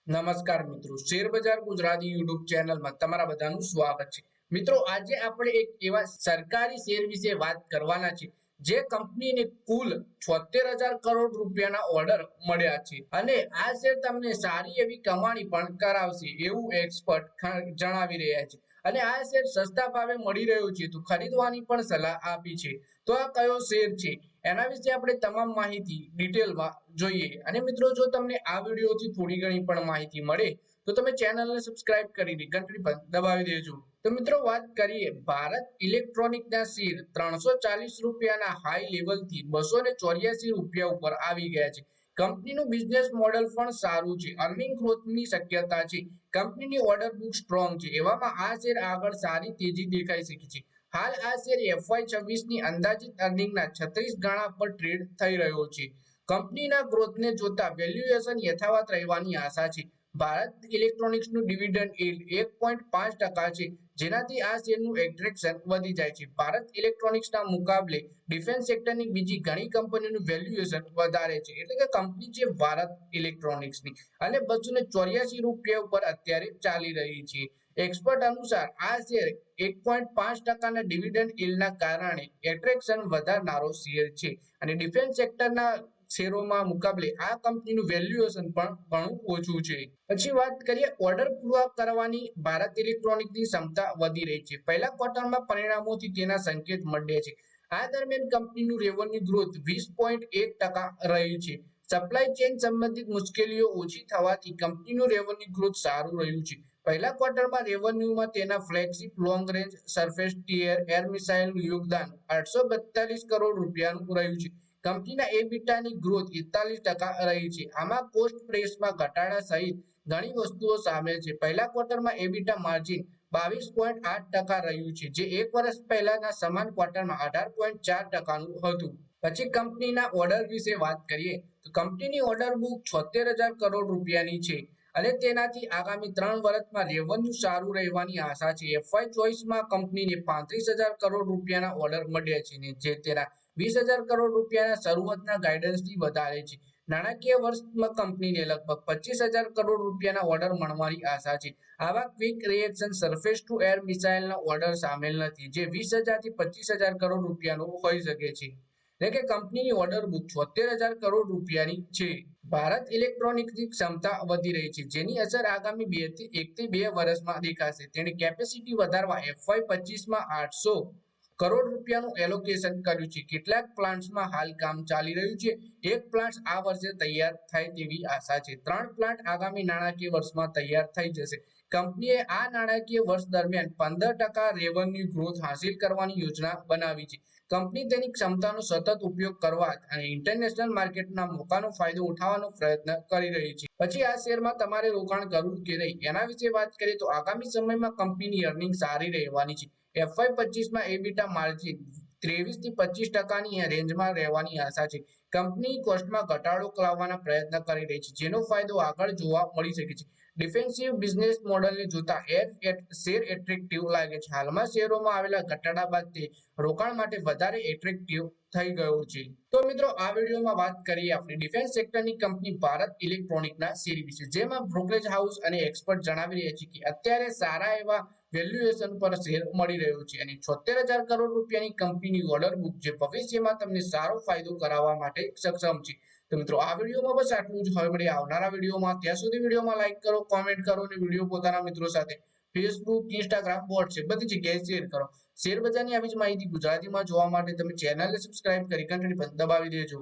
નમસ્કાર મિત્રો, શેર બજાર ગુજરાતી યુટ્યુબ ચેનલમાં તમારા બધાનું સ્વાગત છે। મિત્રો, આજે આપણે એક એવા સરકારી શેર વિશે વાત કરવાના છે જે કંપનીને કુલ 76,000 કરોડ રૂપિયાના ઓર્ડર મળ્યા છે અને આ શેર તમને સારી એવી કમાણી પણ કરાવશે એવું એક્સપર્ટ જણાવી રહ્યા છે અને આ શેર સસ્તા ભાવે મળી રહ્યો છે તો ખરીદવાની પણ સલાહ આપી છે। તો આ કયો શેર છે એના વિશે આપણે તમામ માહિતી ડિટેલમાં જોઈએ અને મિત્રો, જો તમને આ વિડીયોથી થોડી ઘણી પણ માહિતી મળે તો તમે ચેનલને સબસ્ક્રાઇબ કરીને ઘંટડી પર દબાવી દેજો। તો મિત્રો, વાત કરીએ ભારત ઇલેક્ટ્રોનિકના શેર 340 રૂપિયાના હાઈ લેવલથી 284 રૂપિયા ઉપર આવી ગયા છે। કંપનીનું બિઝનેસ મોડેલ પણ સારું છે, અર્નિંગ ગ્રોથની શક્યતા છે, કંપનીની ઓર્ડર બુક સ્ટ્રોંગ છે, એવામાં આ શેર આગળ સારી તેજી દેખાઈ શકે છે। હાલ આ શેર FY26 ની અંદાજિત અર્નિંગના 36 ગણા પર ટ્રેડ થઈ રહ્યો છે। કંપનીના ગ્રોથને જોતા વેલ્યુએશન યથાવત રહેવાની આશા છે। ભારત ઇલેક્ટ્રોનિક્સનું ડિવિડન્ડ yield 1.5% છે, જેનાથી આ શેરનું એટ્રેક્શન વધી જાય છે। ભારત ઇલેક્ટ્રોનિક્સના મુકાબલે ડિફેન્સ સેક્ટરની બીજી ઘણી કંપનીઓનું વેલ્યુએશન વધારે છે, એટલે કે કંપની છે ભારત ઇલેક્ટ્રોનિક્સની, અને 284 રૂપિયા ઉપર અત્યારે ચાલી રહી છે। એક્સપર્ટ અનુસાર આ શેર 1.5%ના ડિવિડન્ડ yield ના કારણે એટ્રેક્શન વધારનારો શેર છે અને ડિફેન્સ સેક્ટરના શેરોમાં મુકાબલે આ કંપનીનું વેલ્યુએશન પણ ઘણું ઓછું છે। પછી વાત કરીએ ઓર્ડર પૂરા કરવાની ભારત ઇલેક્ટ્રોનિક્સની ક્ષમતા વધી રહી છે। પહેલા ક્વાર્ટરમાં પરિણામોથી તેના સંકેત મળે છે। આ દરમિયાન કંપનીનું રેવન્યુ ગ્રોથ 20.1% રહ્યું છે। સપ્લાય ચેઇન સંબંધિત મુશ્કેલીઓ ઓછી થવાથી કંપનીનું રેવન્યુ ગ્રોથ સારું રહ્યું છે। પહેલા ક્વાર્ટરમાં રેવન્યુમાં તેના flagship long range surface to air મિસાઇલનું યોગદાન 842 કરોડ રૂપિયાનું રહ્યું છે। કંપનીના એબિટાની ગ્રોથ 41% રહી છે। આમાં કોસ્ટ પ્રેસમાં ઘટાડા સહિત ઘણી વસ્તુઓ સામેલ છે। પહેલા ક્વાર્ટરમાં એબિટા માર્જિન 22.8% રહ્યું છે, જે એક વર્ષ પહેલાના સમાન ક્વાર્ટરમાં 18.4%નું હતું। પછી કંપનીના ઓર્ડર વિશે વાત કરીએ તો કંપનીની ઓર્ડર બુક 76,000 કરોડ રૂપિયાની છે અને તેનાથી આગામી 3 વર્ષમાં રેવન્યુ સારું રહેવાની આશા છે। FY24માં કંપનીને 35,000 કરોડ રૂપિયાના ઓર્ડર મળ્યા છે, જે તેના 20,000 કરોડ રૂપિયાના શરૂઆતના ગાઈડન્સથી વધારે છે। નાણાકીય વર્ષમાં કંપનીને લગભગ 25,000 કરોડ રૂપિયાના ઓર્ડર મળવાની આશા છે। આવા quick reaction surface to air મિસાઇલના ઓર્ડર સામેલ નથી, જે 20,000 થી 25,000 કરોડ રૂપિયાનો હોઈ શકે છે। એટલે કે કંપનીની ઓર્ડર બુક 76,000 કરોડ રૂપિયાની છે। ભારત ઇલેક્ટ્રોનિક્સની ક્ષમતા વધી રહી છે, જેની અસર આગામી 1 થી 2 વર્ષમાં દેખાશે। તેણે કેપેસિટી વધારવા FY25માં 800 કરોડ રૂપિયાનું એલોકેશન કર્યું છે। કેટલાક પ્લાન્ટ્સમાં હાલ કામ ચાલી રહ્યું છે। એક પ્લાન્ટ આ વર્ષે તૈયાર થાય તેવી આશા છે। 3 પ્લાન્ટ આગામી નાણાકીય વર્ષમાં તૈયાર થઈ જશે। કંપનીએ આ નાણાકીય વર્ષ દરમિયાન 15% રેવન્યુ ગ્રોથ હાંસિલ કરવાની યોજના બનાવી છે। કંપની તેની ક્ષમતાનો સતત ઉપયોગ કરવા અને ઇન્ટરનેશનલ માર્કેટના મોકાનો ફાયદો ઉઠાવવાનો પ્રયત્ન કરી રહી છે। પછી આ શેરમાં તમારે રોકાણ કરવું કે નહીં એના વિશે વાત કરીએ તો આગામી સમયમાં કંપનીની અર્નિંગ સારી રહેવાની છે। FY25માં એબિટા માર્જિન 23 થી 25%ની રેન્જમાં રહેવાની આશા છે। કંપની કોસ્ટમાં ઘટાડો લાવવાના પ્રયત્ન કરી રહી છે, જેનો ફાયદો આગળ જોવા મળી શકે છે। ડિફેન્સિવ બિઝનેસ મોડલને જોતા શેર એટ્રેક્ટિવ લાગે છે। હાલમાં શેરોમાં આવેલા ઘટાડા બાદ તે રોકાણ માટે વધારે એટ્રેક્ટિવ થઈ ગયો છે। તો મિત્રો, આ વિડીયોમાં વાત કરીએ આપણે ડિફેન્સ સેક્ટરની કંપની ભારત ઇલેક્ટ્રોનિકના શેર વિશે, જેમાં બ્રોકરેજ હાઉસ અને એક્સપર્ટ જણાવી રહ્યા છે કે અત્યારે સારા એવા વેલ્યુએશન પર શેર મળી રહ્યો છે અને 76,000 કરોડ રૂપિયાની કંપનીની ઓર્ડર બુક જે ભવિષ્યમાં તમને સારો ફાયદો કરાવવા માટે સક્ષમ છે। તો મિત્રો, આ વિડીયોમાં બસ આટલું જ। હવે મળીએ આવનારા વિડીયોમાં। ત્યાં સુધી વિડીયોમાં લાઈક કરો, કોમેન્ટ કરો અને વિડીયો પોતાના મિત્રો સાથે ફેસબુક, ઇન્સ્ટાગ્રામ, વોટ્સએપ બધી જગ્યાએ શેર કરો। શેર બજારની આવી જ માહિતી ગુજરાતીમાં જોવા માટે તમે ચેનલને સબસ્ક્રાઇબ કરી ઘંટડી પર દબાવી દેજો।